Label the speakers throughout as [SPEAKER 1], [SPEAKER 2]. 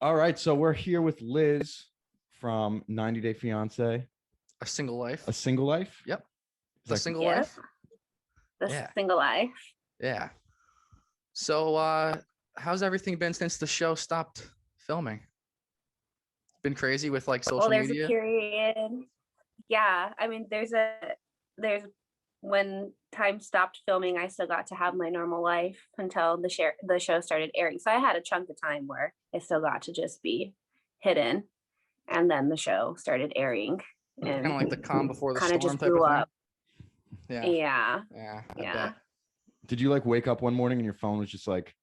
[SPEAKER 1] All right, so we're here with Liz from 90 Day Fiance,
[SPEAKER 2] A Single Life.
[SPEAKER 1] A Single Life.
[SPEAKER 2] Yep.
[SPEAKER 1] Is that-
[SPEAKER 2] Single
[SPEAKER 3] Yep.
[SPEAKER 2] Life.
[SPEAKER 3] The
[SPEAKER 2] Yeah.
[SPEAKER 3] Single Life.
[SPEAKER 2] Yeah. So, how's everything been since the show stopped filming? Been crazy with like social
[SPEAKER 3] Well, there's
[SPEAKER 2] media.
[SPEAKER 3] a period. Yeah, I mean, there's when time stopped filming, I still got to have my normal life until the show started airing. So I had a chunk of time where I still got to just be hidden, and then the show started airing. And
[SPEAKER 2] Kind of like the calm before the
[SPEAKER 3] kind
[SPEAKER 2] storm
[SPEAKER 3] of just
[SPEAKER 2] type
[SPEAKER 3] grew
[SPEAKER 2] of thing.
[SPEAKER 3] up.
[SPEAKER 2] Yeah.
[SPEAKER 3] Yeah.
[SPEAKER 2] I
[SPEAKER 3] Yeah.
[SPEAKER 2] bet.
[SPEAKER 1] Did you like wake up one morning and your phone was just like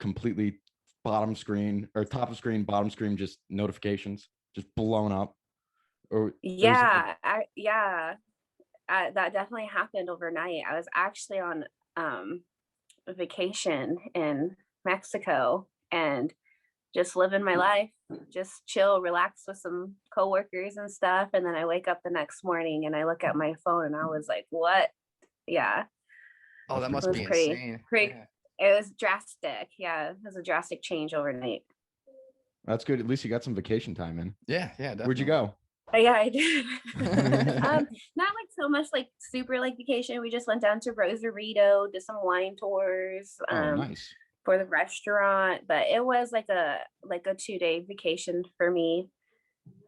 [SPEAKER 1] completely bottom screen or top of screen, bottom screen, just notifications, just blown up? Or
[SPEAKER 3] Yeah, that definitely happened overnight. I was actually on a vacation in Mexico and just living my life, just chill, relax with some coworkers and stuff. And then I wake up the next morning and I look at my phone and I was like, what? Yeah.
[SPEAKER 2] Oh, that must
[SPEAKER 3] It was
[SPEAKER 2] be
[SPEAKER 3] pretty,
[SPEAKER 2] insane.
[SPEAKER 3] Yeah. It was drastic. Yeah, it was a drastic change overnight.
[SPEAKER 1] That's good. At least you got some vacation time in.
[SPEAKER 2] Yeah, definitely.
[SPEAKER 1] Where'd you go?
[SPEAKER 3] Yeah, I did. Not like so much like super like vacation. We just went down to Rosarito, did some wine tours.
[SPEAKER 1] Nice.
[SPEAKER 3] For the restaurant, but it was like a 2-day vacation for me.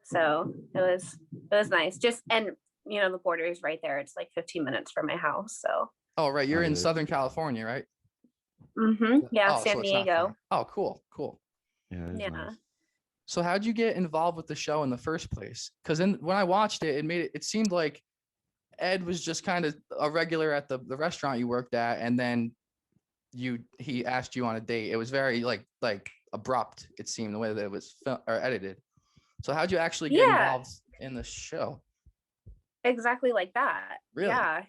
[SPEAKER 3] So it was nice. Just, and the border is right there. It's like 15 minutes from my house. So.
[SPEAKER 2] Oh, right. You're in Southern California, right?
[SPEAKER 3] Mm-hmm. Yeah,
[SPEAKER 2] Oh,
[SPEAKER 3] San
[SPEAKER 2] so it's not
[SPEAKER 3] Diego.
[SPEAKER 2] far. Oh, cool.
[SPEAKER 1] Yeah. Nice.
[SPEAKER 2] So how'd you get involved with the show in the first place? Because when I watched it, it seemed like Ed was just kind of a regular at the restaurant you worked at, and then he asked you on a date. It was very like abrupt, it seemed, the way that it was edited. So how'd you actually get involved in the show?
[SPEAKER 3] Exactly like that.
[SPEAKER 2] Really?
[SPEAKER 3] Yeah.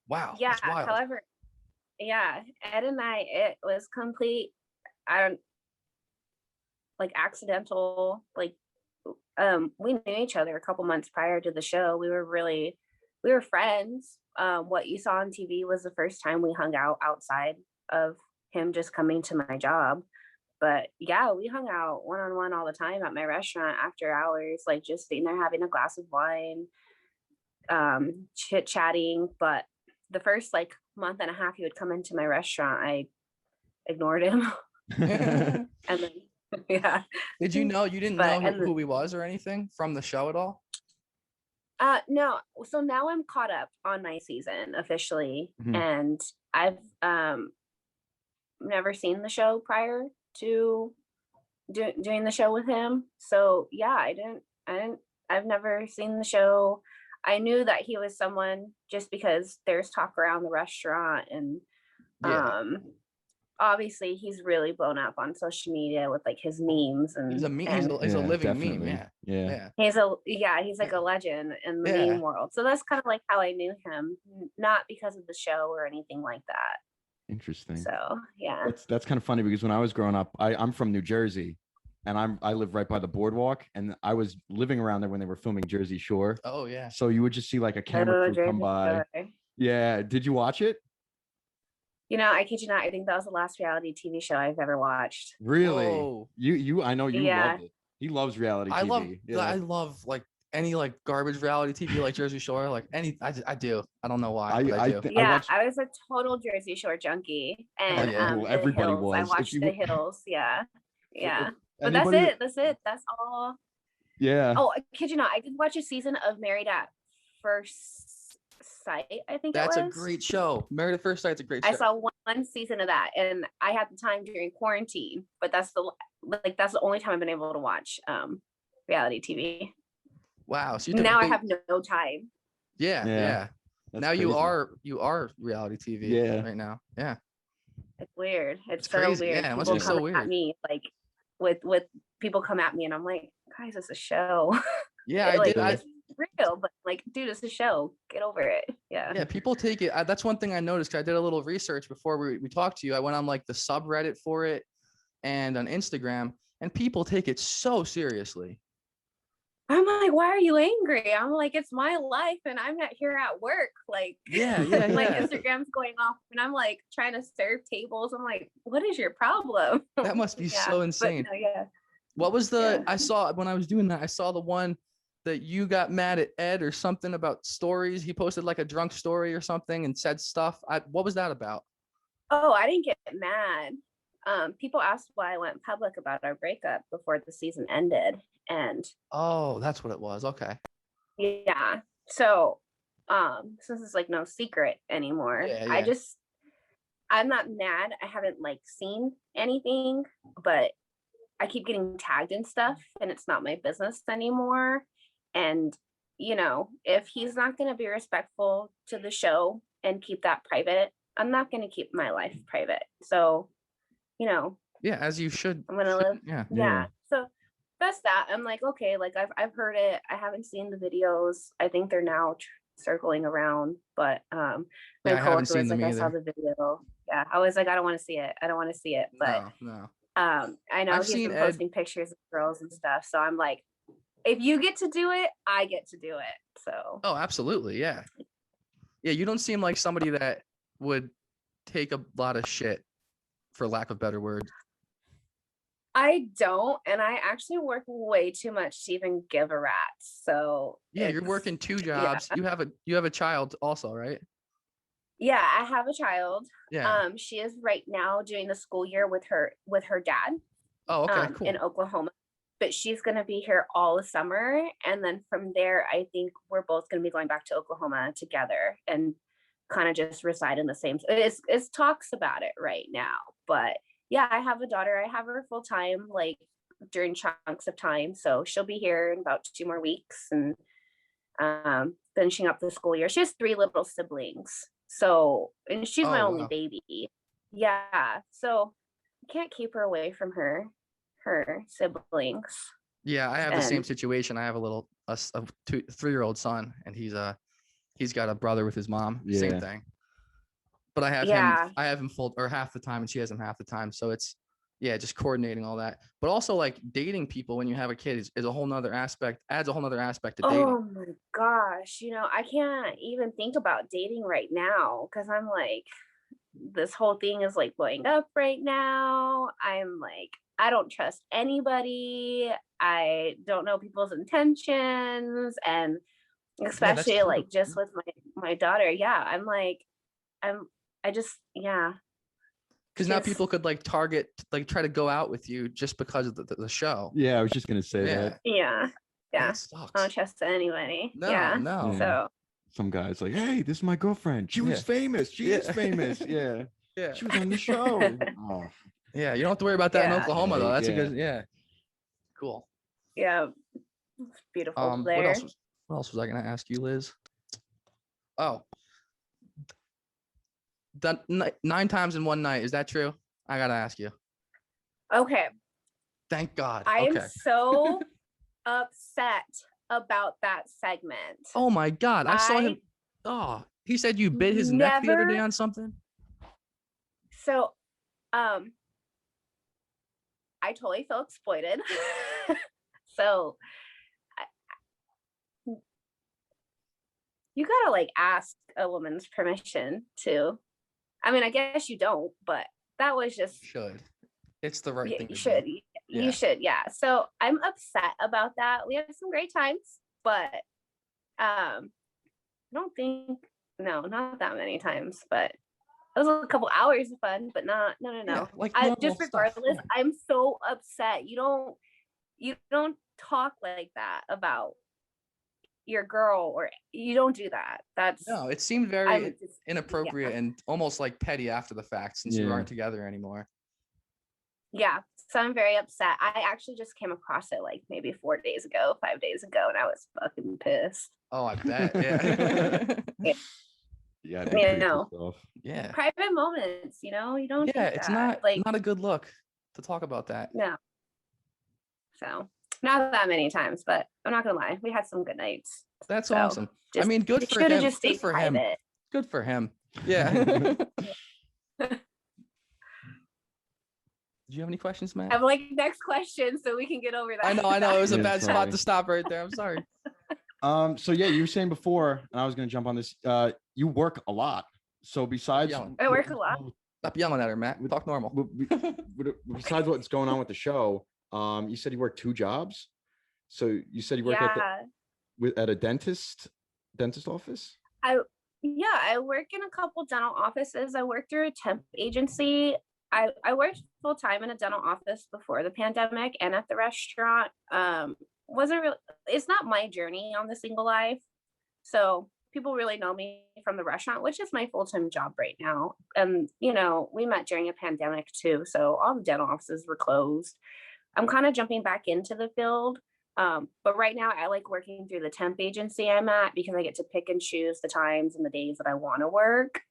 [SPEAKER 2] Wow.
[SPEAKER 3] Yeah.
[SPEAKER 2] That's wild.
[SPEAKER 3] However, yeah, Ed and I, it was complete, accidental. Like, we knew each other a couple months prior to the show. We were friends. What you saw on TV was the first time we hung out outside of him just coming to my job. But yeah, we hung out one-on-one all the time at my restaurant after hours, like just sitting there having a glass of wine, chit-chatting. But the first like month and a half he would come into my restaurant, I ignored him. And then yeah.
[SPEAKER 2] Did you know you didn't know who he was or anything from the show at all?
[SPEAKER 3] No. So now I'm caught up on my season officially, and I've never seen the show prior to doing the show with him. So yeah, I've never seen the show. I knew that he was someone just because there's talk around the restaurant, and obviously he's really blown up on social media with like his memes, and
[SPEAKER 2] he's a living
[SPEAKER 1] definitely.
[SPEAKER 2] meme. Yeah.
[SPEAKER 3] He's like a legend in the meme world. So that's kind of like how I knew him, not because of the show or anything like that.
[SPEAKER 1] Interesting.
[SPEAKER 3] So yeah,
[SPEAKER 1] that's kind of funny because when I was growing up, I'm from New Jersey, and I live right by the boardwalk, and I was living around there when they were filming Jersey Shore.
[SPEAKER 2] Oh yeah.
[SPEAKER 1] So you would just see like a camera crew come by. Yeah. Did you watch it?
[SPEAKER 3] I kid you not, I think that was the last reality TV show I've ever watched.
[SPEAKER 1] Really?
[SPEAKER 2] Whoa.
[SPEAKER 1] You I know you loved it. He loves reality TV.
[SPEAKER 2] I love like any like garbage reality TV like Jersey Shore, like I do. I don't know why. I do.
[SPEAKER 3] I was a total Jersey Shore junkie, and
[SPEAKER 1] everybody was.
[SPEAKER 3] I watched The Hills. Yeah. But that's it. That's all.
[SPEAKER 1] Yeah.
[SPEAKER 3] Oh, I kid you not, I did watch a season of Married at First Sight. I think
[SPEAKER 2] that's a great show. Married at First Sight's a great show.
[SPEAKER 3] I saw one season of that, and I had the time during quarantine, but that's the only time I've been able to watch reality TV.
[SPEAKER 2] Wow. So
[SPEAKER 3] now I have no time.
[SPEAKER 2] Yeah. Now
[SPEAKER 1] crazy.
[SPEAKER 2] you are reality TV right now. Yeah.
[SPEAKER 3] It's weird. It's so
[SPEAKER 2] crazy.
[SPEAKER 3] weird.
[SPEAKER 2] Yeah, it must
[SPEAKER 3] People
[SPEAKER 2] be so
[SPEAKER 3] come
[SPEAKER 2] weird.
[SPEAKER 3] at me like with people come at me, and I'm like, guys, it's a show.
[SPEAKER 2] Yeah,
[SPEAKER 3] It's real, but like, dude, it's a show. Get over it. Yeah.
[SPEAKER 2] People take it. That's one thing I noticed. I did a little research before we talked to you. I went on like the subreddit for it and on Instagram, and people take it so seriously.
[SPEAKER 3] I'm like, why are you angry? I'm like, it's my life, and I'm not here at work. Like, like Instagram's going off, and I'm like trying to serve tables. I'm like, what is your problem?
[SPEAKER 2] That must be so insane.
[SPEAKER 3] But,
[SPEAKER 2] What was the,
[SPEAKER 3] Yeah.
[SPEAKER 2] I saw when I was doing that, I saw the one that you got mad at Ed or something about stories. He posted like a drunk story or something and said stuff. What was that about?
[SPEAKER 3] Oh, I didn't get mad. People asked why I went public about our breakup before the season ended. And
[SPEAKER 2] Oh, that's what it was. Okay.
[SPEAKER 3] yeah. So since it's like no secret anymore,
[SPEAKER 2] Yeah.
[SPEAKER 3] I'm not mad. I haven't like seen anything, but I keep getting tagged in stuff and it's not my business anymore. And, you know, if he's not going to be respectful to the show and keep that private, I'm not going to keep my life private. So, you know,
[SPEAKER 2] Yeah, as you should.
[SPEAKER 3] I'm going to live.
[SPEAKER 2] Yeah.
[SPEAKER 3] Yeah. So that's that. I'm like, okay, like I've heard it. I haven't seen the videos. I think they're now circling around, but my
[SPEAKER 2] Yeah, I haven't
[SPEAKER 3] coworker
[SPEAKER 2] seen
[SPEAKER 3] was like,
[SPEAKER 2] them
[SPEAKER 3] I saw
[SPEAKER 2] either.
[SPEAKER 3] the video. Yeah. I was like, I don't want to see it. I don't want to see it. But
[SPEAKER 2] No.
[SPEAKER 3] I know
[SPEAKER 2] I've
[SPEAKER 3] he's
[SPEAKER 2] seen
[SPEAKER 3] been
[SPEAKER 2] Ed.
[SPEAKER 3] posting pictures of girls and stuff. So I'm like, if you get to do it, I get to do it. So
[SPEAKER 2] Oh, absolutely. Yeah. Yeah, you don't seem like somebody that would take a lot of shit, for lack of better word.
[SPEAKER 3] I don't, and I actually work way too much to even give a rat's. So
[SPEAKER 2] Yeah, you're working 2 jobs.
[SPEAKER 3] Yeah.
[SPEAKER 2] You have a child also, right?
[SPEAKER 3] Yeah, I have a child.
[SPEAKER 2] Yeah.
[SPEAKER 3] She is right now doing the school year with her dad.
[SPEAKER 2] Oh, okay, cool.
[SPEAKER 3] In Oklahoma. But she's gonna be here all the summer. And then from there, I think we're both gonna be going back to Oklahoma together and kind of just reside in the same. It's talks about it right now. But yeah, I have a daughter. I have her full time, like during chunks of time. So she'll be here in about 2 more weeks and finishing up the school year. She has 3 little siblings. So, and she's my only baby. Yeah. So I can't keep her away from her siblings.
[SPEAKER 2] Yeah, I have the same situation. I have a 3-year-old son, and he's got a brother with his mom.
[SPEAKER 1] Yeah.
[SPEAKER 2] Same thing. But I have him full or half the time, and she has him half the time. So it's just coordinating all that. But also like dating people when you have a kid is a whole nother aspect, adds a whole nother aspect to dating.
[SPEAKER 3] Oh my gosh. You know, I can't even think about dating right now because I'm like, this whole thing is like blowing up right now. I'm like, I don't trust anybody. I don't know people's intentions. And especially like just with my daughter. Yeah. I'm like,
[SPEAKER 2] Because now people could like target, like try to go out with you just because of the show.
[SPEAKER 1] Yeah, I was just gonna say that.
[SPEAKER 3] Yeah.
[SPEAKER 2] That sucks.
[SPEAKER 3] I don't trust anybody.
[SPEAKER 2] No.
[SPEAKER 3] So
[SPEAKER 1] some guy's like, hey, this is my girlfriend. She was famous. She is famous. Yeah. She was on the show. Oh.
[SPEAKER 2] Yeah, you don't have to worry about that in Oklahoma though. That's a good cool.
[SPEAKER 3] Yeah. It's beautiful there.
[SPEAKER 2] What else was I gonna ask you, Liz? Oh. Done 9 times in one night. Is that true? I gotta ask you.
[SPEAKER 3] Okay.
[SPEAKER 2] Thank God.
[SPEAKER 3] I am so upset about that segment.
[SPEAKER 2] Oh my God. I saw him. Oh, he said you bit his neck the other day on something.
[SPEAKER 3] So, I totally feel exploited. So, you gotta like ask a woman's permission to. I mean, I guess you don't, but that was just
[SPEAKER 2] should. It's the right thing.
[SPEAKER 3] You should. You should. Yeah. So I'm upset about that. We had some great times, but I don't think not that many times, but it was a couple hours of fun, but no.
[SPEAKER 2] Yeah, like
[SPEAKER 3] just regardless, I'm so upset. You don't talk like that about your girl, or you don't do that.
[SPEAKER 2] It seemed very inappropriate and almost like petty after the fact since you aren't together anymore.
[SPEAKER 3] Yeah. So I'm very upset. I actually just came across it like maybe 5 days ago, and I was fucking pissed.
[SPEAKER 2] Oh, I bet. Yeah.
[SPEAKER 3] Yeah. Private moments, you don't do that.
[SPEAKER 2] It's not a good look to talk about that.
[SPEAKER 3] No. So not that many times, but I'm not gonna lie, we had some good nights.
[SPEAKER 2] That's awesome. I mean, good for him. Good for him. Good for him. Yeah. Do you have any questions, Matt?
[SPEAKER 3] I'm like, next question so we can get over that.
[SPEAKER 2] I know. It was a bad spot to stop right there. I'm sorry.
[SPEAKER 1] So yeah, you were saying before, and I was gonna jump on this. You work a lot. So besides,
[SPEAKER 3] I work a lot.
[SPEAKER 2] Stop yelling at her, Matt. We talk normal.
[SPEAKER 1] Besides what's going on with the show, You said you worked 2 jobs. So you said you worked at a dentist office?
[SPEAKER 3] I work in a couple dental offices. I work through a temp agency. I worked full time in a dental office before the pandemic and at the restaurant. Wasn't really, it's not my journey on the single life. So people really know me from the restaurant, which is my full-time job right now. And, we met during a pandemic too. So all the dental offices were closed. I'm kind of jumping back into the field. But right now I like working through the temp agency I'm at because I get to pick and choose the times and the days that I want to work.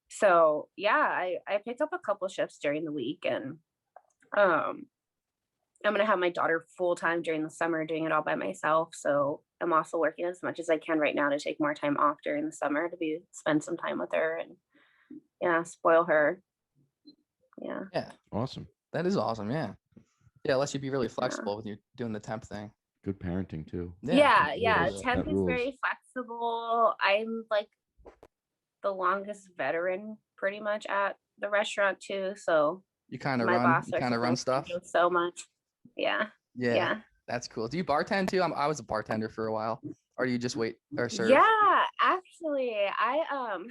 [SPEAKER 3] So yeah, I picked up a couple shifts during the week, and I'm gonna have my daughter full time during the summer doing it all by myself. So I'm also working as much as I can right now to take more time off during the summer to spend some time with her and spoil her. Yeah.
[SPEAKER 2] Yeah.
[SPEAKER 1] Awesome.
[SPEAKER 2] That is awesome. Yeah. Yeah. Unless you'd be really flexible with you doing the temp thing.
[SPEAKER 1] Good parenting too.
[SPEAKER 3] Yeah.
[SPEAKER 1] Rules.
[SPEAKER 3] Temp
[SPEAKER 1] That
[SPEAKER 3] is
[SPEAKER 1] rules.
[SPEAKER 3] very flexible. I'm like the longest veteran pretty much at the restaurant too. So
[SPEAKER 2] You kind of
[SPEAKER 3] my
[SPEAKER 2] run.
[SPEAKER 3] boss
[SPEAKER 2] You kind of run stuff.
[SPEAKER 3] so much. Yeah.
[SPEAKER 2] Yeah. That's cool. Do you bartend too? I was a bartender for a while. Or do you just wait or serve?
[SPEAKER 3] Yeah, actually, I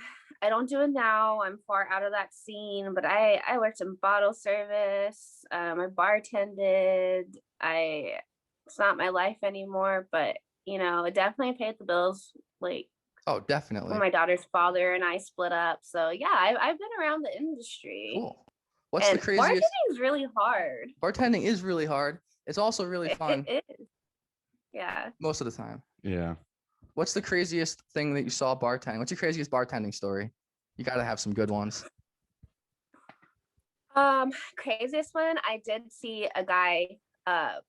[SPEAKER 3] don't do it now. I'm far out of that scene, but I worked in bottle service. I bartended. It's not my life anymore, but it definitely paid the bills. Like,
[SPEAKER 2] Oh, definitely.
[SPEAKER 3] when my daughter's father and I split up. So yeah, I've been around the industry.
[SPEAKER 2] Cool. What's the craziest?
[SPEAKER 3] Bartending is really hard.
[SPEAKER 2] Bartending is really hard. It's also really fun.
[SPEAKER 3] It is. Yeah.
[SPEAKER 2] Most of the time.
[SPEAKER 1] Yeah.
[SPEAKER 2] What's the craziest thing that you saw bartending? What's your craziest bartending story? You got to have some good ones.
[SPEAKER 3] Craziest one, I did see a guy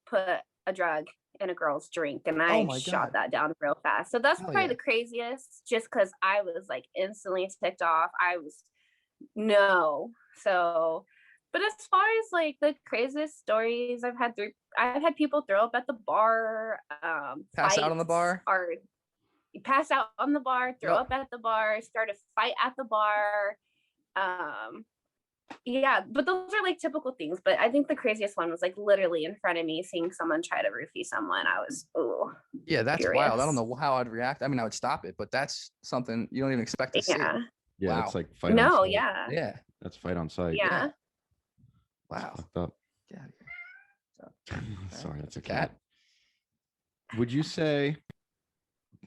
[SPEAKER 3] put a drug in a girl's drink, and I shot that down real fast. So that's probably the craziest, just because I was like instantly ticked off. So, but as far as like the craziest stories I've had people throw up at the bar,
[SPEAKER 2] pass out on the bar,
[SPEAKER 3] or pass out on the bar, throw up at the bar, start a fight at the bar. Yeah, but those are like typical things. But I think the craziest one was like literally in front of me, seeing someone try to roofie someone. I was,
[SPEAKER 2] yeah, that's
[SPEAKER 3] furious.
[SPEAKER 2] Wild. I don't know how I'd react. I mean, I would stop it, but that's something you don't even expect to see.
[SPEAKER 1] Yeah,
[SPEAKER 2] wow.
[SPEAKER 1] It's like fight on site.
[SPEAKER 2] Yeah.
[SPEAKER 1] That's fight on site.
[SPEAKER 3] Yeah.
[SPEAKER 2] Wow.
[SPEAKER 1] Fucked up.
[SPEAKER 2] Get out of here.
[SPEAKER 1] Sorry, that's a cat. Would you say,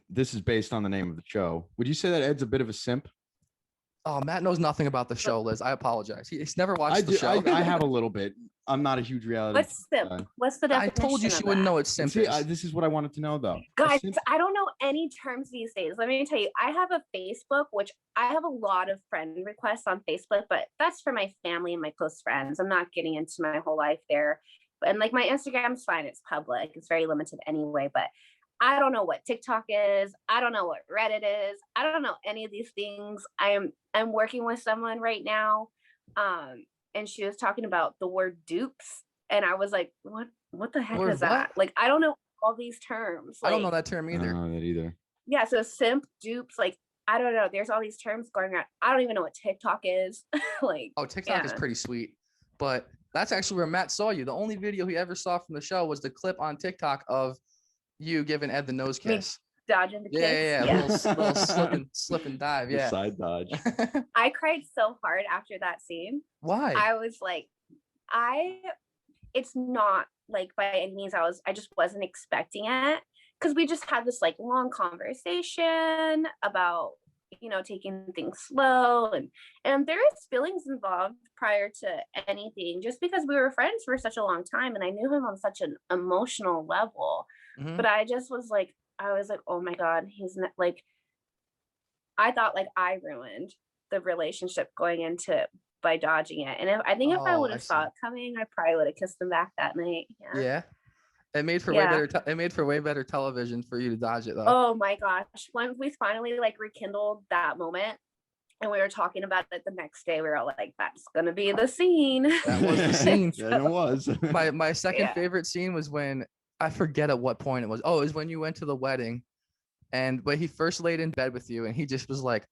[SPEAKER 1] this is based on the name of the show, would you say that Ed's a bit of a simp?
[SPEAKER 2] Oh, Matt knows nothing about the show, Liz. I apologize. He's never watched the show.
[SPEAKER 1] I have a little bit. I'm not a huge reality.
[SPEAKER 3] What's simp? What's the definition?
[SPEAKER 2] I told you she wouldn't know what simp is.
[SPEAKER 1] This is what I wanted to know, though.
[SPEAKER 3] Guys, I don't know any terms these days. Let me tell you, I have a Facebook, which I have a lot of friend requests on Facebook, but that's for my family and my close friends. I'm not getting into my whole life there. And like my Instagram's fine. It's public. It's very limited anyway, but I don't know what TikTok is. I don't know what Reddit is. I don't know any of these things. I'm working with someone right now. And she was talking about the word dupes. And I was like, what the heck is that? Like, I don't know all these terms.
[SPEAKER 2] I don't know that term either.
[SPEAKER 1] I don't know that either.
[SPEAKER 3] Yeah. So simp, dupes, like, I don't know. There's all these terms going around. I don't even know what TikTok is. Like,
[SPEAKER 2] TikTok is pretty sweet, but that's actually where Matt saw you. The only video he ever saw from the show was the clip on TikTok of you giving Ed the nose kiss.
[SPEAKER 3] Dodging the kiss.
[SPEAKER 2] Yeah. Little slip and dive. Yeah.
[SPEAKER 1] Side dodge.
[SPEAKER 3] I cried so hard after that scene.
[SPEAKER 2] Why?
[SPEAKER 3] I was like, it's not like by any means I just wasn't expecting it, because we just had this like long conversation about, taking things slow, and there is feelings involved prior to anything, just because we were friends for such a long time and I knew him on such an emotional level.
[SPEAKER 2] Mm-hmm.
[SPEAKER 3] But I was like, oh my God, he's not like, I thought like I ruined the relationship going into it by dodging it. And if I would have saw it coming, I probably would have kissed him back that night.
[SPEAKER 2] Yeah. It made for way better television for you to dodge it though.
[SPEAKER 3] Oh my gosh. When we finally like rekindled that moment and we were talking about it the next day, we were all like, that's gonna be the scene.
[SPEAKER 2] That was the scene.
[SPEAKER 1] Yeah, it was.
[SPEAKER 2] My second favorite scene was when, I forget at what point it was. Oh, it was when you went to the wedding but he first laid in bed with you and he just was like,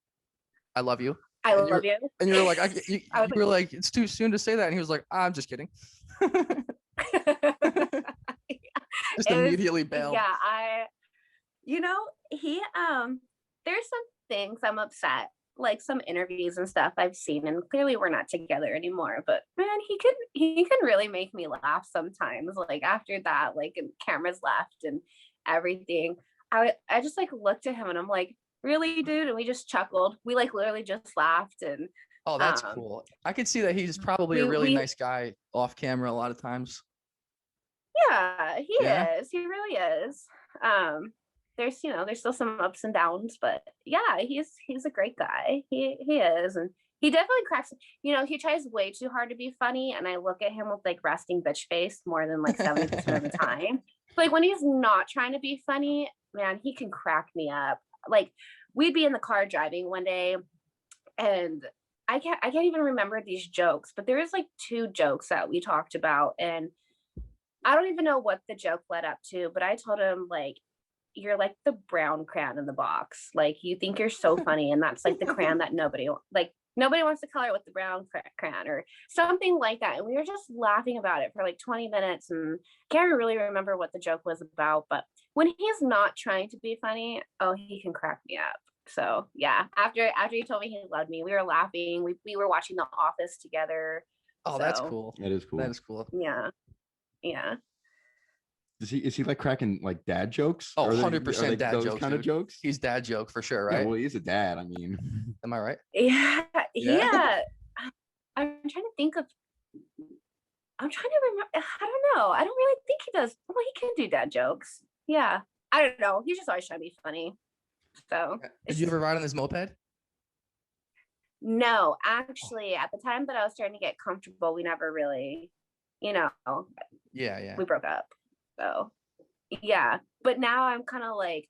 [SPEAKER 2] I love you.
[SPEAKER 3] I love you.
[SPEAKER 2] And you were like, you were like, it's too soon to say that. And he was like, I'm just kidding. Just
[SPEAKER 3] It was,
[SPEAKER 2] immediately bailed.
[SPEAKER 3] yeah, he there's some things I'm upset, like some interviews and stuff I've seen, and clearly we're not together anymore, but man, he can really make me laugh sometimes, like after that, like, and cameras left and everything. I just like looked at him and I'm like, really, dude? And we just chuckled. We like literally just laughed. And
[SPEAKER 2] Oh, that's cool. I could see that he's probably a really nice guy off camera a lot of times.
[SPEAKER 3] Yeah, he is. He really is. There's still some ups and downs, but yeah, he's a great guy. He is, and he definitely cracks. He tries way too hard to be funny, and I look at him with like resting bitch face more than like 70% of the time. Like when he's not trying to be funny, man, he can crack me up. Like we'd be in the car driving one day, and I can't even remember these jokes, but there was like 2 jokes that we talked about, and I don't even know what the joke led up to, but I told him, like, you're like the brown crayon in the box. Like, you think you're so funny, and that's like the crayon that nobody wants to color with the brown crayon or something like that. And we were just laughing about it for like 20 minutes, and can't really remember what the joke was about. But when he's not trying to be funny, oh, he can crack me up. So yeah, after he told me he loved me, we were laughing. We were watching The Office together.
[SPEAKER 2] Oh, that's cool.
[SPEAKER 1] That is cool.
[SPEAKER 2] That is cool.
[SPEAKER 3] Yeah. Yeah.
[SPEAKER 1] Is he like cracking like dad jokes?
[SPEAKER 2] Oh, 100% dad
[SPEAKER 1] those
[SPEAKER 2] jokes.
[SPEAKER 1] kind of jokes?
[SPEAKER 2] He's dad joke for sure, right?
[SPEAKER 1] Yeah, well, he's a dad. I mean,
[SPEAKER 2] am I right?
[SPEAKER 3] Yeah. I'm trying to think of. I'm trying to remember. I don't know. I don't really think he does. Well, he can do dad jokes. Yeah. I don't know. He's just always trying to be funny. So.
[SPEAKER 2] Did you ever ride on his moped?
[SPEAKER 3] No, actually, at the time that I was starting to get comfortable, we never really,
[SPEAKER 2] Yeah.
[SPEAKER 3] we broke up. So, yeah. But now I'm kind of like,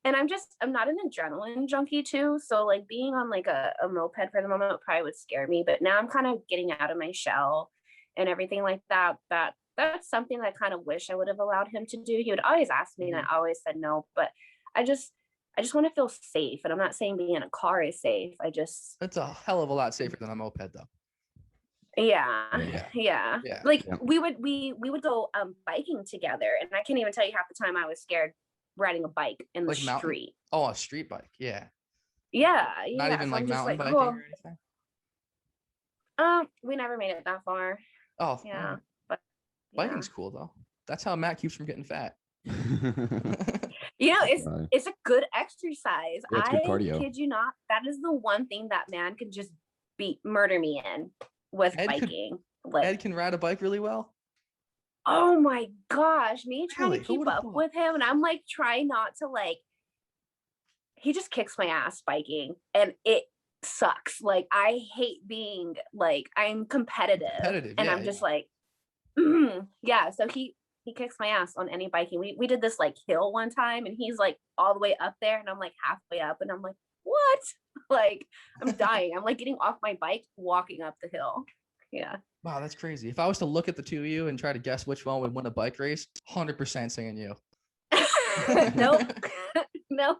[SPEAKER 3] and I'm not an adrenaline junkie too. So like being on like a moped for the moment probably would scare me. But now I'm kind of getting out of my shell and everything like that. That's something that I kind of wish I would have allowed him to do. He would always ask me, and I always said no. But I just want to feel safe. And I'm not saying being in a car is safe.
[SPEAKER 2] It's a hell of a lot safer than a moped though.
[SPEAKER 3] Yeah. Like
[SPEAKER 1] Yeah.
[SPEAKER 3] we would go biking together, and I can't even tell you half the time I was scared riding a bike in the street.
[SPEAKER 2] Oh, a street bike. Yeah. Not even
[SPEAKER 3] So
[SPEAKER 2] like
[SPEAKER 3] I'm just
[SPEAKER 2] mountain
[SPEAKER 3] like,
[SPEAKER 2] biking or anything.
[SPEAKER 3] We never made it that far.
[SPEAKER 2] Oh,
[SPEAKER 3] Yeah. But
[SPEAKER 2] biking's cool though. That's how Matt keeps from getting fat.
[SPEAKER 3] It's a good exercise.
[SPEAKER 1] Yeah, it's good
[SPEAKER 3] I
[SPEAKER 1] cardio.
[SPEAKER 3] kid you not. That is the one thing that man could just murder me in with biking.
[SPEAKER 2] Ed can ride a bike really well.
[SPEAKER 3] Oh my gosh, me trying
[SPEAKER 2] Really?
[SPEAKER 3] to keep up with him, and I'm like trying not to he just kicks my ass biking, and it sucks. Like I hate being I'm competitive and I'm just like yeah, so he kicks my ass on any biking. We did this hill one time, and he's like all the way up there, and I'm like halfway up, and I'm like, what? Like I'm dying. I'm like getting off my bike, walking up the hill. Yeah.
[SPEAKER 2] Wow, that's crazy. If I was to look at the two of you and try to guess which one would win a bike race, 100% saying you.
[SPEAKER 3] Nope. No.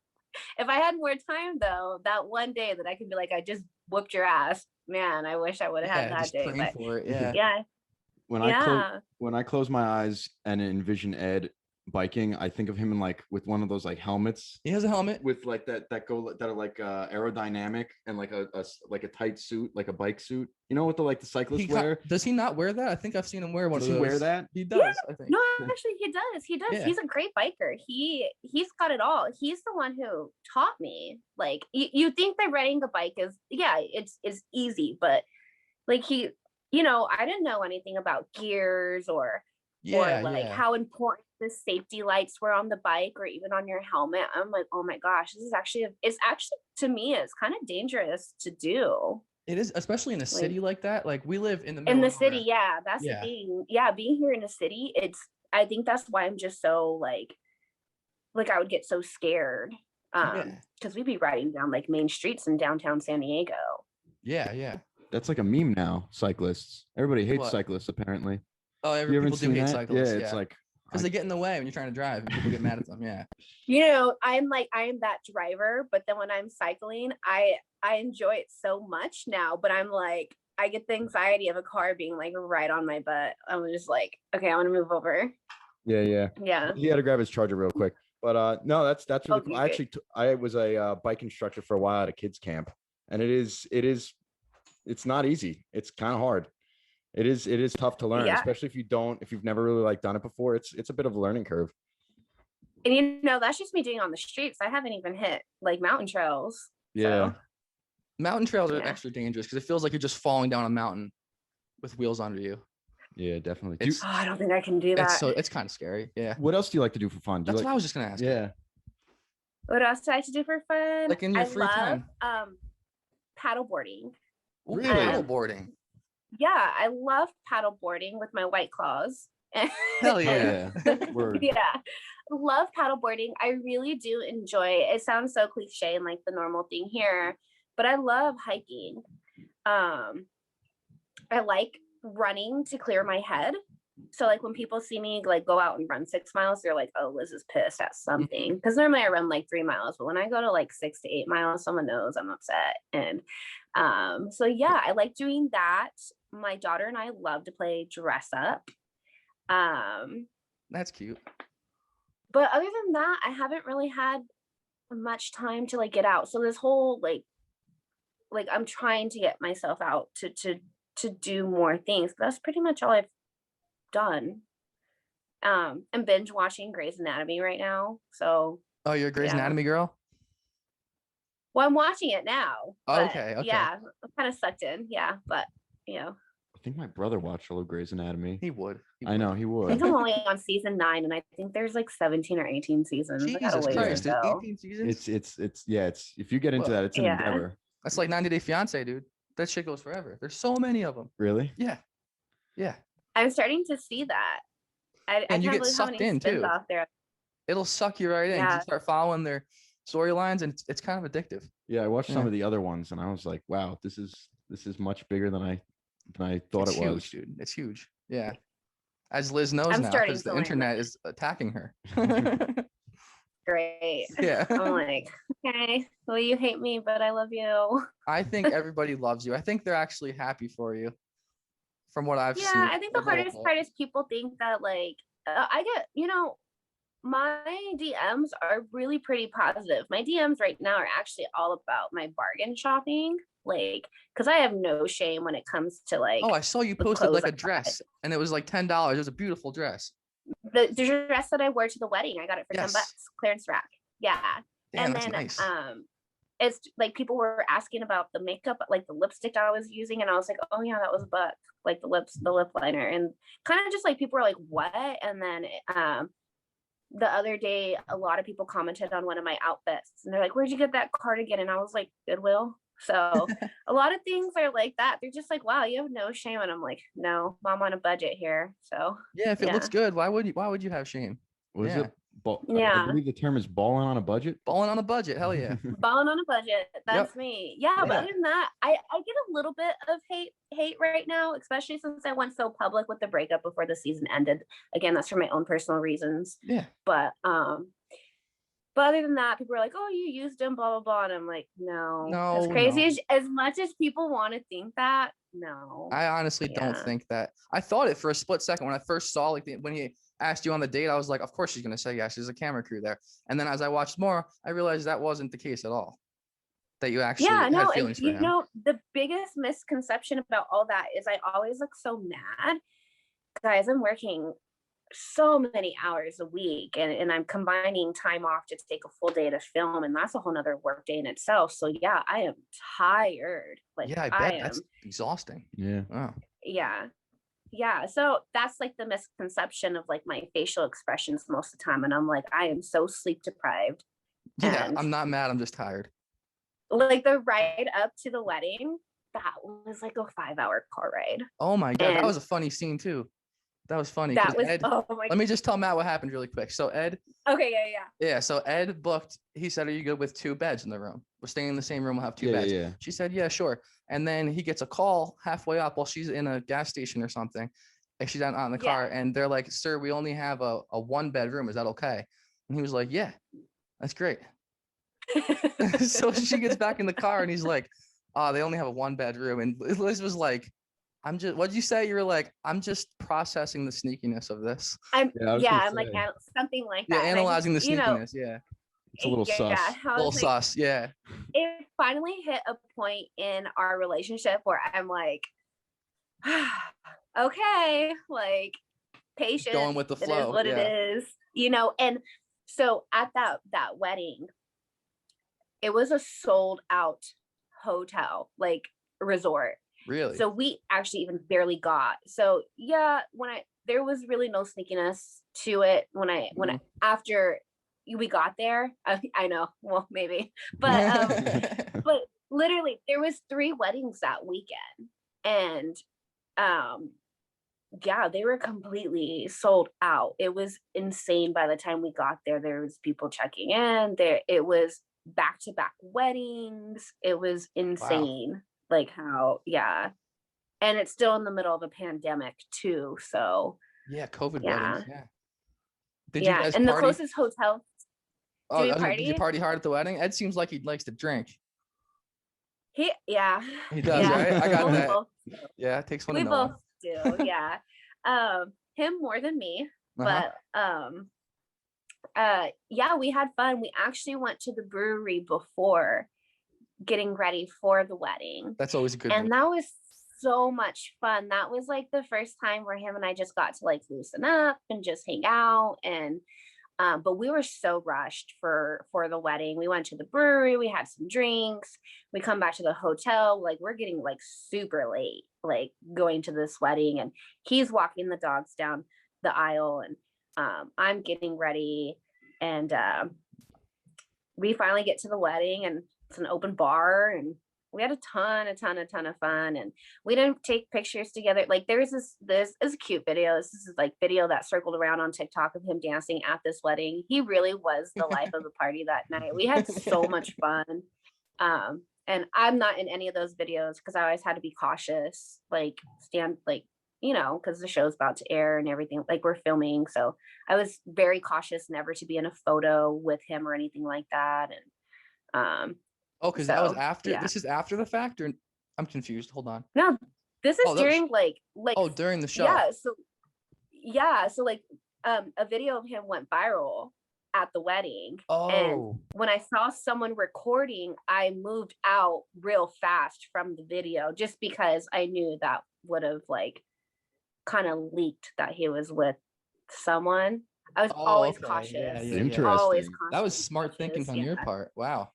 [SPEAKER 3] If I had more time though, that one day that I could be like, I just whooped your ass, man, I wish I would have had that day.
[SPEAKER 2] But for it. Yeah.
[SPEAKER 3] Yeah.
[SPEAKER 1] When I close my eyes and envision Ed biking, I think of him in with one of those helmets.
[SPEAKER 2] He has a helmet
[SPEAKER 1] with that are aerodynamic and a tight suit, like a bike suit. You know what the cyclists wear?
[SPEAKER 2] Does he not wear that? I think I've seen him wear one.
[SPEAKER 1] Does he wear that?
[SPEAKER 2] He does.
[SPEAKER 3] Yeah.
[SPEAKER 2] I think.
[SPEAKER 3] No, actually, he does. He does.
[SPEAKER 2] Yeah.
[SPEAKER 3] He's a great biker. He's got it all. He's the one who taught me. Like you think that riding a bike is it's easy, but he, I didn't know anything about gears or how important the safety lights were on the bike or even on your helmet. I'm like, oh my gosh, it's actually to me, it's kind of dangerous to do.
[SPEAKER 2] It is, especially in a city like that. Like we live in the middle
[SPEAKER 3] in the
[SPEAKER 2] of
[SPEAKER 3] city.
[SPEAKER 2] nowhere.
[SPEAKER 3] Yeah, that's the thing. Yeah, being here in a city, I think that's why I'm just so I would get so scared. Because we'd be riding down main streets in downtown San Diego.
[SPEAKER 2] Yeah.
[SPEAKER 1] That's like a meme now. Cyclists. Everybody hates cyclists apparently.
[SPEAKER 2] Oh, people do hate cyclists.
[SPEAKER 1] Yeah, it's
[SPEAKER 2] because they get in the way when you're trying to drive and people get mad at them. Yeah.
[SPEAKER 3] I am that driver, but then when I'm cycling, I enjoy it so much now, but I'm I get the anxiety of a car being right on my butt. I'm just okay, I want to move over.
[SPEAKER 1] Yeah.
[SPEAKER 3] Yeah.
[SPEAKER 1] He had to grab his charger real quick. But no, that's really cool.
[SPEAKER 3] Okay,
[SPEAKER 1] I actually I was a bike instructor for a while at a kids camp, and it's not easy. It's kind of hard. It is tough to learn,
[SPEAKER 3] Yeah.
[SPEAKER 1] especially if you've never really like done it before. It's a bit of a learning curve.
[SPEAKER 3] And you know, that's just me doing on the streets. I haven't even hit like mountain trails.
[SPEAKER 1] Yeah.
[SPEAKER 3] So,
[SPEAKER 2] Mountain trails are
[SPEAKER 3] Yeah.
[SPEAKER 2] extra dangerous because it feels like you're just falling down a mountain with wheels under you.
[SPEAKER 1] Yeah, definitely.
[SPEAKER 2] It's
[SPEAKER 3] I don't think I can do that.
[SPEAKER 2] it's kind of scary. Yeah.
[SPEAKER 1] What else do you like to do for fun? Do you
[SPEAKER 2] That's
[SPEAKER 1] like,
[SPEAKER 2] what I was just gonna ask. you.
[SPEAKER 1] yeah.
[SPEAKER 3] What else do I like to do for fun?
[SPEAKER 2] Like in your
[SPEAKER 3] I
[SPEAKER 2] free
[SPEAKER 3] love,
[SPEAKER 2] time.
[SPEAKER 3] paddleboarding.
[SPEAKER 2] Ooh,
[SPEAKER 1] Really?
[SPEAKER 2] Paddleboarding.
[SPEAKER 3] Yeah, I love paddleboarding with my white claws.
[SPEAKER 2] Hell yeah.
[SPEAKER 1] Word.
[SPEAKER 3] Yeah, love paddleboarding. I really do enjoy it. It sounds so cliche and like the normal thing here, but I love hiking. I like running to clear my head. So like when people see me like go out and run 6 miles, they're like, oh, Liz is pissed at something. Because normally I run like 3 miles, but when I go to like 6 to 8 miles, someone knows I'm upset. And so yeah, I like doing that. My daughter and I love to play dress up.
[SPEAKER 2] That's cute.
[SPEAKER 3] But other than that, I haven't really had much time to like get out. So this whole like I'm trying to get myself out to do more things. But that's pretty much all I've done. I'm binge watching Grey's Anatomy right now. So
[SPEAKER 2] Oh, you're a Grey's
[SPEAKER 3] Yeah.
[SPEAKER 2] Anatomy girl?
[SPEAKER 3] well, I'm watching it now. but
[SPEAKER 2] Okay.
[SPEAKER 3] Yeah, I'm kind of sucked in. Yeah, but you know,
[SPEAKER 1] I think my brother watched all of Grey's Anatomy.
[SPEAKER 2] He would.
[SPEAKER 1] I know he
[SPEAKER 3] I
[SPEAKER 1] would.
[SPEAKER 3] think I'm only on season 9, and I think there's like 17 or 18 seasons. I gotta
[SPEAKER 2] Jesus
[SPEAKER 3] wait
[SPEAKER 2] Christ.
[SPEAKER 3] to
[SPEAKER 2] There's
[SPEAKER 3] go.
[SPEAKER 2] 18 seasons?
[SPEAKER 1] It's if you get into
[SPEAKER 2] Well,
[SPEAKER 1] that, it's an
[SPEAKER 3] yeah.
[SPEAKER 1] endeavor.
[SPEAKER 2] That's like 90 Day Fiance, dude. That shit goes forever. There's so many of them.
[SPEAKER 1] Really?
[SPEAKER 2] Yeah. Yeah.
[SPEAKER 3] I'm starting to see that. I
[SPEAKER 2] And you
[SPEAKER 3] can't
[SPEAKER 2] get
[SPEAKER 3] believe how
[SPEAKER 2] sucked
[SPEAKER 3] many
[SPEAKER 2] in,
[SPEAKER 3] spins
[SPEAKER 2] too.
[SPEAKER 3] off there.
[SPEAKER 2] It'll suck you right in. 'cause
[SPEAKER 3] Yeah.
[SPEAKER 2] You start following their storylines and it's kind of addictive.
[SPEAKER 1] Yeah, I watched some
[SPEAKER 2] Yeah.
[SPEAKER 1] of the other ones and I was like, wow, this is much bigger than I thought
[SPEAKER 2] It's
[SPEAKER 1] it was.
[SPEAKER 2] huge, dude. It's huge. Yeah. As Liz knows
[SPEAKER 3] I'm
[SPEAKER 2] now,
[SPEAKER 3] starting
[SPEAKER 2] because
[SPEAKER 3] to
[SPEAKER 2] the
[SPEAKER 3] learn
[SPEAKER 2] internet is attacking her.
[SPEAKER 3] Great.
[SPEAKER 2] Yeah.
[SPEAKER 3] I'm like, okay, well, you hate me, but I love you.
[SPEAKER 2] I think everybody loves you. I think they're actually happy for you. From what I've seen.
[SPEAKER 3] Yeah, I think the
[SPEAKER 2] a little
[SPEAKER 3] hardest
[SPEAKER 2] bit.
[SPEAKER 3] part is people think that like I get, my DMs are really pretty positive. My DMs right now are actually all about my bargain shopping, like because I have no shame when it comes to like
[SPEAKER 2] Oh, I saw you
[SPEAKER 3] the
[SPEAKER 2] posted like
[SPEAKER 3] clothes
[SPEAKER 2] a
[SPEAKER 3] I buy.
[SPEAKER 2] dress and it was like $10. It was a beautiful dress.
[SPEAKER 3] The dress that I wore to the wedding. I got it for
[SPEAKER 2] Yes.
[SPEAKER 3] $10, clearance rack. Yeah.
[SPEAKER 2] Damn,
[SPEAKER 3] And
[SPEAKER 2] that's
[SPEAKER 3] then
[SPEAKER 2] nice.
[SPEAKER 3] it's like people were asking about the makeup, like the lipstick I was using, and I was like, oh yeah, that was $1, like the lip liner, and kind of just like people were like, what? And then the other day, a lot of people commented on one of my outfits, and they're like, where'd you get that cardigan? And I was like, Goodwill. So a lot of things are like that. They're just like, wow, you have no shame, and I'm like, no, I'm on a budget here. So
[SPEAKER 2] Yeah, if it looks
[SPEAKER 3] yeah.
[SPEAKER 2] good, why would you have shame?
[SPEAKER 1] Was
[SPEAKER 2] Yeah.
[SPEAKER 1] it? I
[SPEAKER 3] Yeah.
[SPEAKER 1] believe the term is balling on a budget.
[SPEAKER 2] Balling on a budget, hell yeah.
[SPEAKER 3] Balling on a budget. That's me. Yeah, but
[SPEAKER 2] Yeah.
[SPEAKER 3] other than that, I get a little bit of hate right now, especially since I went so public with the breakup before the season ended. Again, that's for my own personal reasons.
[SPEAKER 2] Yeah.
[SPEAKER 3] But other than that, people are like, oh, you used him, blah blah blah. And I'm like, no.
[SPEAKER 2] No,
[SPEAKER 3] As crazy
[SPEAKER 2] no.
[SPEAKER 3] as much as people want to think that, no.
[SPEAKER 2] I honestly don't
[SPEAKER 3] Yeah.
[SPEAKER 2] think that. I thought it for a split second when I first saw when he asked you on the date. I was like, of course she's gonna say yes. There's a camera crew there. And then as I watched more, I realized that wasn't the case at all. That you actually
[SPEAKER 3] Yeah,
[SPEAKER 2] had
[SPEAKER 3] no, and
[SPEAKER 2] feelings for
[SPEAKER 3] you
[SPEAKER 2] him.
[SPEAKER 3] know, the biggest misconception about all that is I always look so mad. Guys, I'm working so many hours a week and I'm combining time off to take a full day to film, and that's a whole nother work day in itself. So yeah, I am tired. Like
[SPEAKER 2] Yeah, I bet that's exhausting.
[SPEAKER 1] Yeah.
[SPEAKER 2] Oh.
[SPEAKER 3] yeah. So that's like the misconception of like my facial expressions most of the time. And I'm like, I am so sleep deprived.
[SPEAKER 2] Yeah,
[SPEAKER 3] And
[SPEAKER 2] I'm not mad. I'm just tired.
[SPEAKER 3] like the ride up to the wedding, that was like a 5-hour car ride.
[SPEAKER 2] Oh my God, that
[SPEAKER 3] And-
[SPEAKER 2] was a funny scene too. That was funny.
[SPEAKER 3] That
[SPEAKER 2] 'cause
[SPEAKER 3] was
[SPEAKER 2] Ed,
[SPEAKER 3] oh my
[SPEAKER 2] let me just tell Matt what happened really quick. So Ed,
[SPEAKER 3] okay, yeah.
[SPEAKER 2] so Ed booked, he said, are you good with 2 beds in the room? We're staying in the same room, we'll have 2
[SPEAKER 1] Yeah,
[SPEAKER 2] beds.
[SPEAKER 1] yeah.
[SPEAKER 2] She said, yeah, sure. And then he gets a call halfway up while she's in a gas station or something. And she's out in the car and they're like, sir, we only have a 1-bedroom. Is that okay? And he was like, yeah, that's great. So she gets back in the car and he's like, oh, they only have a 1-bedroom. And Liz was like, What'd you say? You were like, I'm just processing the sneakiness of this.
[SPEAKER 3] I'm
[SPEAKER 1] Yeah, I was gonna
[SPEAKER 3] I'm like
[SPEAKER 1] say.
[SPEAKER 3] something like
[SPEAKER 2] Yeah,
[SPEAKER 3] that. And
[SPEAKER 2] analyzing the
[SPEAKER 3] you know,
[SPEAKER 2] sneakiness. Yeah.
[SPEAKER 1] It's a little sus.
[SPEAKER 3] I
[SPEAKER 2] A little
[SPEAKER 3] was like,
[SPEAKER 2] sus. Yeah.
[SPEAKER 3] it finally hit a point in our relationship where I'm like, okay, like patience.
[SPEAKER 2] Going with the
[SPEAKER 3] It is
[SPEAKER 2] flow.
[SPEAKER 3] what
[SPEAKER 2] Yeah.
[SPEAKER 3] it is, you know. And so at that wedding, it was a sold out hotel, like resort.
[SPEAKER 2] Really?
[SPEAKER 3] So we actually even barely got. So yeah, there was really no sneakiness to it after we got there. I know, well maybe, but literally there was 3 weddings that weekend, and yeah, they were completely sold out. It was insane. By the time we got there, there was people checking in. It was back-to-back weddings. It was insane. Like how, yeah. And it's still in the middle of a pandemic too. So
[SPEAKER 2] yeah, COVID
[SPEAKER 3] yeah.
[SPEAKER 2] weddings. Yeah. Did you guys
[SPEAKER 3] and
[SPEAKER 2] party?
[SPEAKER 3] the closest hotel.
[SPEAKER 2] Oh,
[SPEAKER 3] Did
[SPEAKER 2] did you party hard at the wedding? Ed seems like he likes to drink.
[SPEAKER 3] Yeah.
[SPEAKER 2] He does, right? I got that.
[SPEAKER 3] Both,
[SPEAKER 2] Yeah, it takes one
[SPEAKER 3] we
[SPEAKER 2] to know
[SPEAKER 3] both
[SPEAKER 2] one.
[SPEAKER 3] do, yeah. Him more than me,
[SPEAKER 2] Uh-huh.
[SPEAKER 3] but yeah, we had fun. We actually went to the brewery before getting ready for the wedding,
[SPEAKER 2] That's always a good
[SPEAKER 3] and
[SPEAKER 2] move.
[SPEAKER 3] that was so much fun. That was like the first time where him and I just got to like loosen up and just hang out. And but we were so rushed for the wedding. We went to the brewery, we had some drinks, we come back to the hotel, like we're getting like super late, like going to this wedding, and he's walking the dogs down the aisle, and I'm getting ready, and we finally get to the wedding, and it's an open bar, and we had a ton of fun, and we didn't take pictures together. Like this is a cute video. This is like video that circled around on TikTok of him dancing at this wedding. He really was the life of the party that night. We had so much fun. And I'm not in any of those videos because I always had to be cautious, like stand like, you know, because the show's about to air and everything, like we're filming. So I was very cautious never to be in a photo with him or anything like that. And
[SPEAKER 2] oh, because that was
[SPEAKER 3] so,
[SPEAKER 2] after.
[SPEAKER 3] yeah.
[SPEAKER 2] This is after the fact, or I'm confused. Hold on.
[SPEAKER 3] No, this is
[SPEAKER 2] Oh, that was-
[SPEAKER 3] during like
[SPEAKER 2] Oh, during the show.
[SPEAKER 3] Yeah, so like a video of him went viral at the wedding.
[SPEAKER 2] Oh.
[SPEAKER 3] And when I saw someone recording, I moved out real fast from the video just because I knew that would have like kind of leaked that he was with someone. I was always
[SPEAKER 2] okay.
[SPEAKER 3] cautious.
[SPEAKER 2] Yeah.
[SPEAKER 1] Interesting.
[SPEAKER 3] Always
[SPEAKER 2] That was smart thinking
[SPEAKER 3] cautious,
[SPEAKER 2] on your
[SPEAKER 3] yeah.
[SPEAKER 2] part. Wow.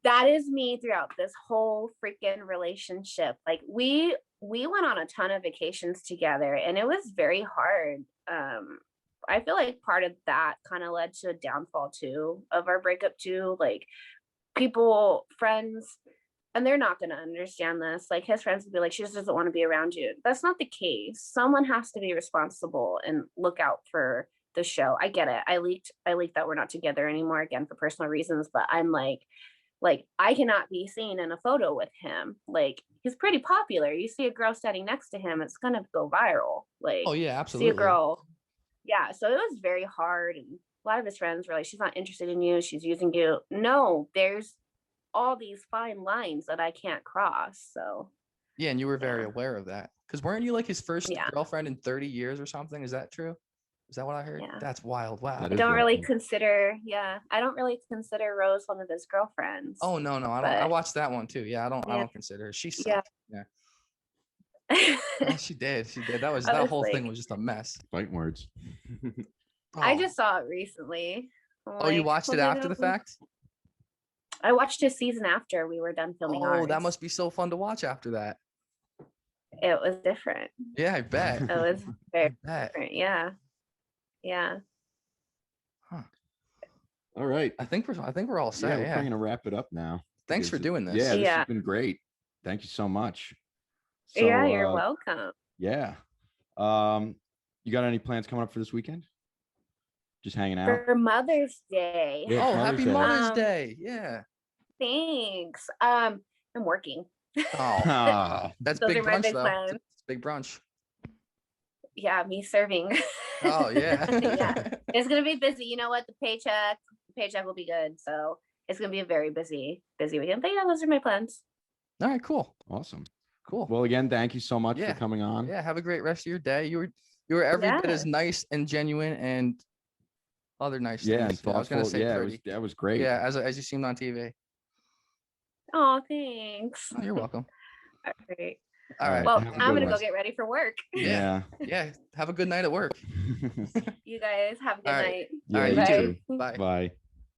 [SPEAKER 3] That is me throughout this whole freaking relationship. Like we went on a ton of vacations together, and it was very hard. I feel like part of that kind of led to a downfall too of our breakup too. Like friends, and they're not going to understand this. Like his friends would be like, she just doesn't want to be around you. That's not the case. Someone has to be responsible and look out for the show. I get it. I leaked that we're not together anymore, again for personal reasons, but I'm like I cannot be seen in a photo with him. Like he's pretty popular. You see a girl standing next to him, it's gonna go viral. Like,
[SPEAKER 2] Oh yeah, absolutely.
[SPEAKER 3] See a girl. Yeah, so it was very hard, and a lot of his friends were like, she's not interested in you, she's using you. No, there's all these fine lines that I can't cross. So
[SPEAKER 2] yeah, and you were very aware of that, because weren't you like his first
[SPEAKER 3] Yeah.
[SPEAKER 2] girlfriend in 30 years or something? Is that true? Is that what I heard?
[SPEAKER 3] Yeah.
[SPEAKER 2] That's wild. Wow.
[SPEAKER 1] That
[SPEAKER 3] I
[SPEAKER 1] is
[SPEAKER 3] don't really
[SPEAKER 1] wild.
[SPEAKER 3] consider Rose one of his girlfriends.
[SPEAKER 2] Oh no, I don't. I watched that one too. Yeah, I don't consider her. She sucked. Yeah. Yeah, she did. That whole thing was just a mess.
[SPEAKER 1] Fighting words.
[SPEAKER 3] I just saw it recently.
[SPEAKER 2] Oh, you watched it after the fact?
[SPEAKER 3] I watched a season after we were done filming.
[SPEAKER 2] Oh, that must be so fun to watch after that.
[SPEAKER 3] It was different.
[SPEAKER 2] Yeah, I bet.
[SPEAKER 3] It was very
[SPEAKER 2] bet.
[SPEAKER 3] different. Yeah. Yeah.
[SPEAKER 2] Huh.
[SPEAKER 1] All right.
[SPEAKER 2] I think we're all set.
[SPEAKER 1] We're
[SPEAKER 2] Yeah.
[SPEAKER 1] probably gonna wrap it up now.
[SPEAKER 2] Thanks for doing this.
[SPEAKER 1] Yeah, this
[SPEAKER 3] Yeah.
[SPEAKER 1] has been great. Thank you so much.
[SPEAKER 3] Yeah, you're welcome.
[SPEAKER 1] Yeah. You got any plans coming up for this weekend? Just hanging out?
[SPEAKER 3] For Mother's Day.
[SPEAKER 1] Yeah,
[SPEAKER 2] Oh,
[SPEAKER 1] Mother's
[SPEAKER 2] happy
[SPEAKER 1] Day.
[SPEAKER 2] Mother's Day. Yeah.
[SPEAKER 3] Thanks. I'm working.
[SPEAKER 2] Oh,
[SPEAKER 1] Ah,
[SPEAKER 2] that's
[SPEAKER 3] Those
[SPEAKER 2] big
[SPEAKER 3] are my
[SPEAKER 2] brunch
[SPEAKER 3] big
[SPEAKER 2] though.
[SPEAKER 3] plans.
[SPEAKER 2] It's big brunch.
[SPEAKER 3] Yeah, me serving.
[SPEAKER 2] Oh yeah.
[SPEAKER 3] Yeah. It's gonna be busy. You know what? The paycheck will be good. So it's gonna be a very busy weekend. But yeah, those are my plans.
[SPEAKER 2] All right, cool.
[SPEAKER 1] awesome.
[SPEAKER 2] Cool.
[SPEAKER 1] Well, again, thank you so much
[SPEAKER 2] Yeah.
[SPEAKER 1] for coming on.
[SPEAKER 2] Yeah. Have a great rest of your day. You were every bit as
[SPEAKER 3] Yeah.
[SPEAKER 2] nice and genuine and other nice
[SPEAKER 1] Yeah, and
[SPEAKER 2] things. Yeah, I was gonna
[SPEAKER 1] thoughtful.
[SPEAKER 2] say
[SPEAKER 1] Yeah,
[SPEAKER 2] pretty.
[SPEAKER 1] that was great.
[SPEAKER 2] Yeah, as you seemed on TV.
[SPEAKER 3] Oh, thanks.
[SPEAKER 2] Oh, you're welcome.
[SPEAKER 3] All right.
[SPEAKER 2] All right.
[SPEAKER 3] Well,
[SPEAKER 1] have a
[SPEAKER 3] I'm
[SPEAKER 1] good
[SPEAKER 3] gonna go
[SPEAKER 1] one.
[SPEAKER 3] get ready for work.
[SPEAKER 2] Yeah. Yeah. Have a good night at work.
[SPEAKER 3] You guys have a good
[SPEAKER 2] All right.
[SPEAKER 3] night.
[SPEAKER 1] Yeah,
[SPEAKER 2] All right,
[SPEAKER 1] you
[SPEAKER 2] you
[SPEAKER 3] Bye.
[SPEAKER 2] too.
[SPEAKER 1] too.
[SPEAKER 2] Bye.
[SPEAKER 1] Bye.